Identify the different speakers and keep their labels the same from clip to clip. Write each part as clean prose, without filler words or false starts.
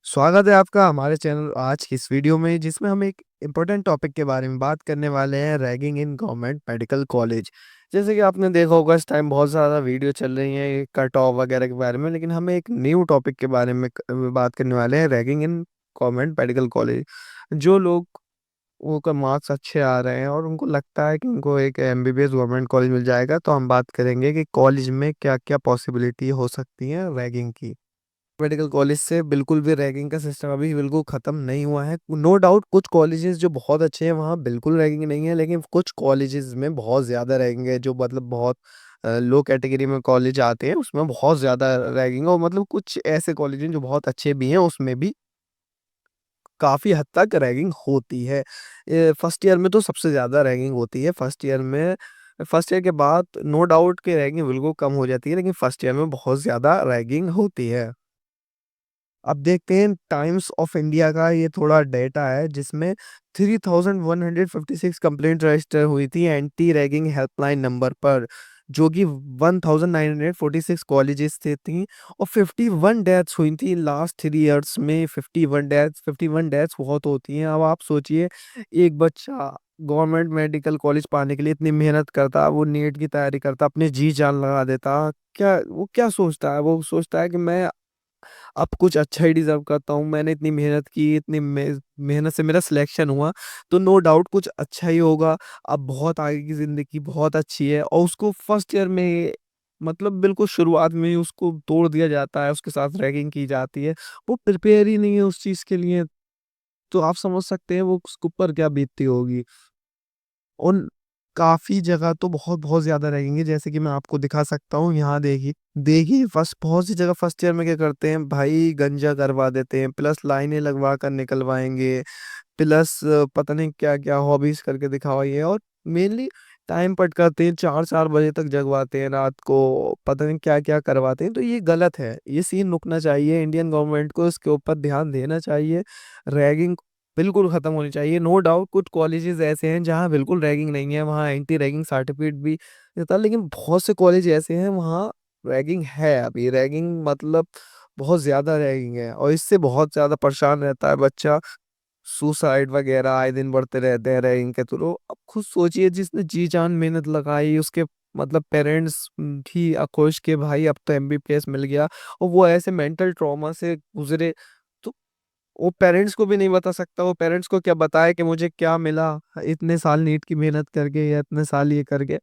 Speaker 1: स्वागत है आपका हमारे चैनल आज की इस वीडियो में जिसमें हम एक इम्पोर्टेंट टॉपिक के बारे में बात करने वाले हैं ragging in government medical college. जैसे कि आपने देखा होगा इस टाइम बहुत ज़्यादा वीडियो चल रही हैं कट ऑफ वगैरह के बारे में, लेकिन हमें एक न्यू टॉपिक के बारे में बात करने वाले हैं ragging in government medical college. जो लोग वो का मार्क्स अच्छे आ रहे हैं और उनको लगता है कि उनको एक एमबीबीएस गवर्नमेंट कॉलेज मिल जाएगा, तो हम बात करेंगे कि कॉलेज में क्या क्या पॉसिबिलिटी हो सकती है रैगिंग की। मेडिकल कॉलेज से बिल्कुल भी रैगिंग का सिस्टम अभी बिल्कुल ख़त्म नहीं हुआ है। नो डाउट कुछ कॉलेजेस जो बहुत अच्छे हैं वहाँ बिल्कुल रैगिंग नहीं है, लेकिन कुछ कॉलेजेस में बहुत ज़्यादा रैगिंग है जो मतलब बहुत लो कैटेगरी में कॉलेज आते हैं उसमें बहुत ज़्यादा रैगिंग है। और मतलब कुछ ऐसे कॉलेज हैं जो बहुत अच्छे भी हैं उसमें भी काफ़ी हद तक रैगिंग होती है। फर्स्ट ईयर में तो सबसे ज़्यादा रैगिंग होती है। फर्स्ट ईयर के बाद नो डाउट कि रैगिंग बिल्कुल कम हो जाती है, लेकिन फर्स्ट ईयर में बहुत ज़्यादा रैगिंग होती है। अब देखते हैं टाइम्स ऑफ इंडिया का ये थोड़ा डेटा है जिसमें 3156 कंप्लेंट रजिस्टर हुई थी एंटी रैगिंग हेल्पलाइन नंबर पर, जो कि 1946 कॉलेजेस से थी। और 51 डेथ्स हुई थी लास्ट 3 इयर्स में। 51 डेथ्स बहुत होती हैं। अब आप सोचिए, एक बच्चा गवर्नमेंट मेडिकल कॉलेज पाने के लिए इतनी मेहनत करता, वो नीट की तैयारी करता, अपने जी जान लगा देता, क्या सोचता है? वो सोचता है कि मैं अब कुछ अच्छा ही डिज़र्व करता हूँ। मैंने इतनी मेहनत की, इतनी मेहनत से मेरा सिलेक्शन हुआ, तो नो डाउट कुछ अच्छा ही होगा। अब बहुत आगे की ज़िंदगी बहुत अच्छी है और उसको फर्स्ट ईयर में मतलब बिल्कुल शुरुआत में ही उसको तोड़ दिया जाता है, उसके साथ रैगिंग की जाती है। वो प्रिपेयर ही नहीं है उस चीज़ के लिए, तो आप समझ सकते हैं वो उसके ऊपर क्या बीतती होगी। और काफ़ी जगह तो बहुत-बहुत ज़्यादा रहेंगे, जैसे कि मैं आपको दिखा सकता हूँ। यहाँ देखिए देखिए फर्स्ट बहुत सी जगह फर्स्ट ईयर में क्या करते हैं भाई, गंजा करवा देते हैं, प्लस लाइनें लगवा कर निकलवाएँगे, प्लस पता नहीं क्या-क्या हॉबीज़ करके दिखावाइए। और मेनली टाइम पट करते हैं, 4-4 बजे तक जगवाते हैं रात को, पता नहीं क्या-क्या करवाते हैं, तो ये गलत है। ये सीन रुकना चाहिए, इंडियन गवर्नमेंट को इसके ऊपर ध्यान देना चाहिए। रैगिंग बिल्कुल खत्म होनी चाहिए। नो डाउट कुछ कॉलेजेस ऐसे हैं जहाँ बिल्कुल रैगिंग नहीं है, वहाँ एंटी रैगिंग सर्टिफिकेट भी देता है, लेकिन बहुत से कॉलेज ऐसे हैं वहाँ रैगिंग है। अभी रैगिंग मतलब बहुत ज़्यादा रैगिंग है और इससे बहुत ज़्यादा परेशान रहता है बच्चा। सुसाइड वगैरह आए दिन बढ़ते रहते हैं रैगिंग के थ्रू। अब खुद सोचिए, जिसने जी जान मेहनत लगाई उसके मतलब पेरेंट्स भी खुश के भाई अब तो एमबीबीएस मिल गया, और वो ऐसे मेंटल ट्रॉमा से गुजरे, तो वो पेरेंट्स को भी नहीं बता सकता। वो पेरेंट्स को क्या बताए कि मुझे क्या मिला इतने साल नीट की मेहनत करके या इतने साल ये करके।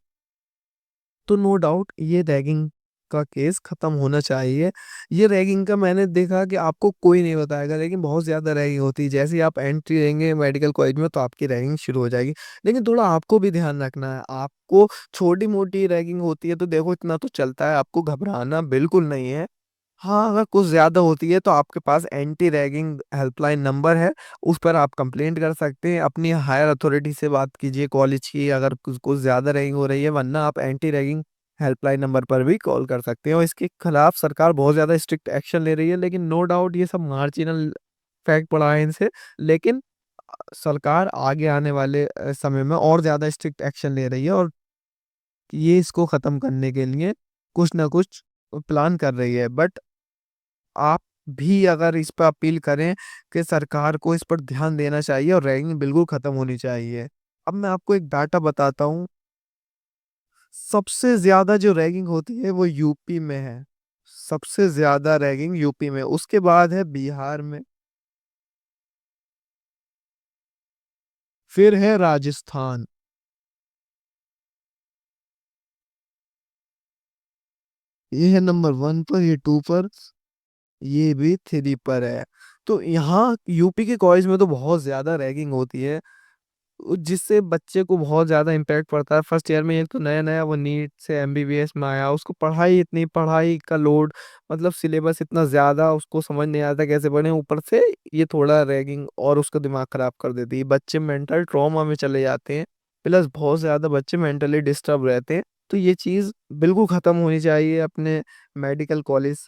Speaker 1: तो नो डाउट ये रैगिंग का केस खत्म होना चाहिए। ये रैगिंग का मैंने देखा कि आपको कोई नहीं बताएगा, लेकिन बहुत ज़्यादा रैगिंग होती है। जैसे ही आप एंट्री लेंगे मेडिकल कॉलेज में तो आपकी रैगिंग शुरू हो जाएगी। लेकिन थोड़ा आपको भी ध्यान रखना है। आपको छोटी-मोटी रैगिंग होती है तो देखो इतना तो चलता है, आपको घबराना बिल्कुल नहीं है। हाँ, अगर कुछ ज़्यादा होती है तो आपके पास एंटी रैगिंग हेल्पलाइन नंबर है, उस पर आप कंप्लेंट कर सकते हैं। अपनी हायर अथॉरिटी से बात कीजिए कॉलेज की, अगर कुछ कुछ ज़्यादा रैगिंग हो रही है, वरना आप एंटी रैगिंग हेल्पलाइन नंबर पर भी कॉल कर सकते हैं। और इसके खिलाफ सरकार बहुत ज़्यादा स्ट्रिक्ट एक्शन ले रही है, लेकिन नो डाउट ये सब मार्जिनल फैक्ट पड़ा है इनसे। लेकिन सरकार आगे आने वाले समय में और ज़्यादा स्ट्रिक्ट एक्शन ले रही है और ये इसको ख़त्म करने के लिए कुछ ना कुछ प्लान कर रही है। बट आप भी अगर इस पे अपील करें कि सरकार को इस पर ध्यान देना चाहिए और रैगिंग बिल्कुल खत्म होनी चाहिए। अब मैं आपको एक डाटा बताता हूँ, सबसे ज़्यादा जो रैगिंग होती है वो यूपी में है। सबसे ज़्यादा रैगिंग यूपी में, उसके बाद है बिहार में, फिर है राजस्थान। ये है नंबर 1 पर, ये 2 पर, ये भी 3 पर है। तो यहाँ यूपी के कॉलेज में तो बहुत ज़्यादा रैगिंग होती है। जिससे बच्चे को बहुत ज़्यादा इम्पैक्ट पड़ता है। फर्स्ट ईयर में एक तो नया-नया वो नीट से एमबीबीएस में आया, उसको पढ़ाई का लोड, मतलब सिलेबस इतना ज़्यादा, उसको समझ नहीं आता कैसे पढ़ें, ऊपर से ये थोड़ा रैगिंग और उसका दिमाग खराब कर देती है। बच्चे मेंटल ट्रॉमा में चले जाते हैं, प्लस बहुत ज़्यादा बच्चे मेंटली डिस्टर्ब रहते हैं। तो ये चीज़ बिल्कुल ख़त्म होनी चाहिए अपने मेडिकल कॉलेज।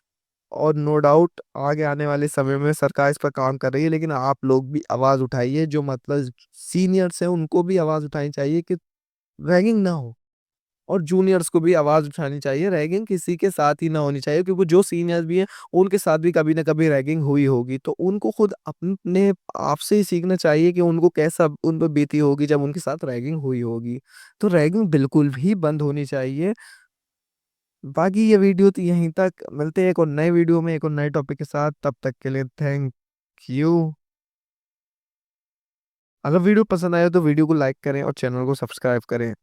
Speaker 1: और नो डाउट आगे आने वाले समय में सरकार इस पर काम कर रही है, लेकिन आप लोग भी आवाज़ उठाइए, जो मतलब सीनियर्स हैं उनको भी आवाज़ उठानी चाहिए कि रैगिंग ना हो। और जूनियर्स को भी आवाज़ उठानी चाहिए। रैगिंग किसी के साथ ही ना होनी चाहिए, क्योंकि जो सीनियर्स भी हैं, उनके साथ भी कभी ना कभी रैगिंग हुई होगी। तो उनको खुद अपने आप से ही सीखना चाहिए कि उनको कैसा उन पे बीती होगी जब उनके साथ रैगिंग हुई होगी। तो रैगिंग बिल्कुल भी बंद होनी चाहिए। बाकी ये वीडियो तो यहीं तक, मिलते हैं एक और नए वीडियो में एक और नए टॉपिक के साथ। तब तक के लिए थैंक यू। अगर वीडियो पसंद आया तो वीडियो को लाइक करें और चैनल को सब्सक्राइब करें।